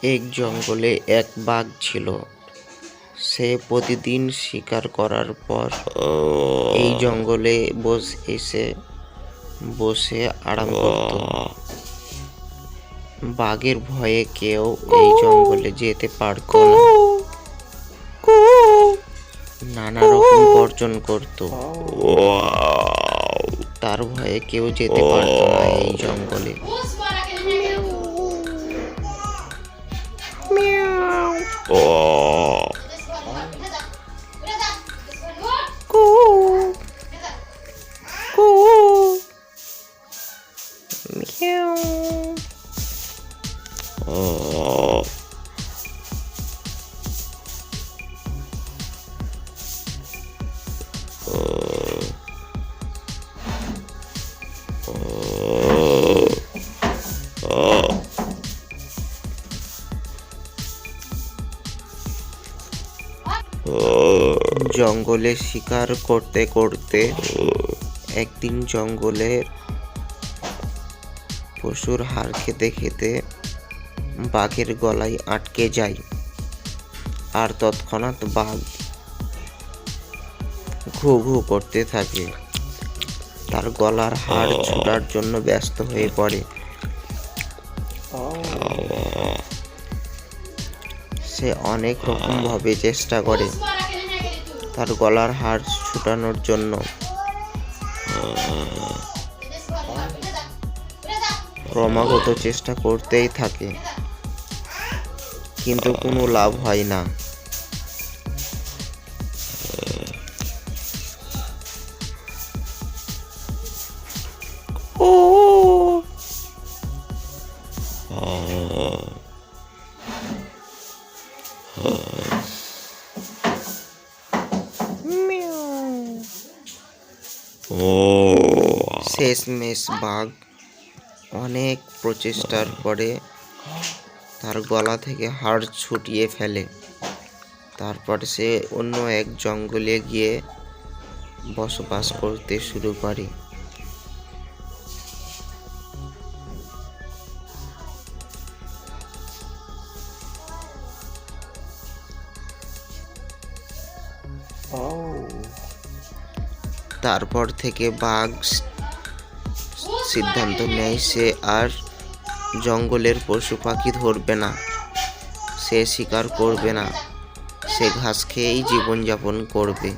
এক জঙ্গলে এক বাঘ ছিল। সে প্রতিদিন শিকার করার পর এই জঙ্গলে বসে আরাম করত। বাঘের ভয়ে কেউ এই জঙ্গলে যেতে পারত না। নানা রকম গর্জন করত, তার ভয়ে কেউ যেতে পারত না এই জঙ্গলে। জঙ্গলে শিকার করতে করতে একদিন জঙ্গলের পশুর হাড় খেতে খেতে বাঘের গলায় আটকে যায়। আর তৎক্ষণাৎ বাঘ ঘু ঘু করতে থাকে। তার গলার হাড় ছোটার জন্য ব্যস্ত হয়ে পড়ে। সে অনেক রকম ভাবে চেষ্টা করে তার গলার হাড় ছুটানোর জন্য। ক্রমাগত চেষ্টা করতেই থাকে, কিন্তু কোনো লাভ হয় না। শেষমেশ বাঘ অনেক প্রচেষ্টার পরে তার গলা থেকে হাড় ছুটিয়ে ফেলে। তারপর সে অন্য এক জঙ্গলে গিয়ে বসবাস করতে শুরু করে। তারপর থেকে বাঘ সিদ্ধান্ত নেয় সে আর জঙ্গলের পশু পাখি ধরবে না, সে শিকার করবে না, সে ঘাস খেয়েই জীবনযাপন করবে।